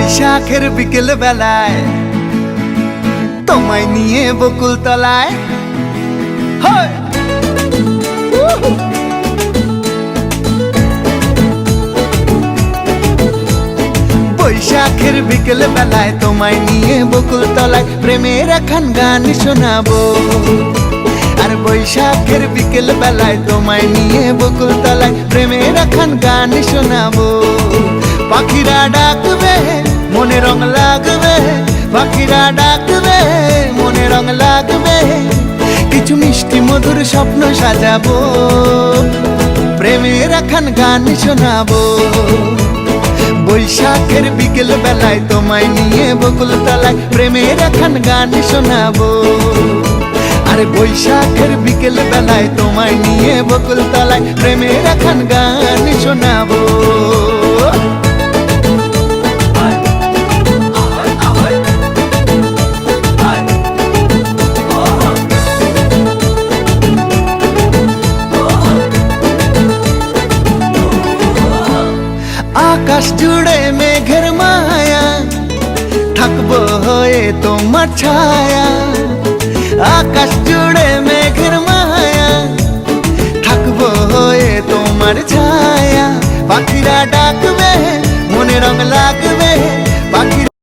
বৈশাখের বিকেল বেলায় তোমায় নিয়ে বকুল তলায় বৈশাখের বিকেল বেলায় তোমায় নিয়ে বকুল তলায় প্রেমের একখান গান শোনাবো। আর বৈশাখের বিকেল বেলায় তোমায় নিয়ে বকুল তলায় প্রেমের একখান গান শোনাবো। পাখিরা ডাকবে মনে রং লাগবে, পাখিরা ডাকবে মনে রং লাগবে, কিছু মিষ্টি মধুর স্বপ্ন সাজাবো, প্রেমের একখান গান শোনাবো। বৈশাখের বিকেল বেলায় তোমায় নিয়ে বকুল তলায় প্রেমের একখান গান শোনাবো। আরে বৈশাখের বিকেল বেলায় তোমায় নিয়ে বকুল তলায় প্রেমের একখান গান শোনাবো। আকাশ জুড়ে মেঘের মায়া, থাকবো হয়ে তোমার ছায়া।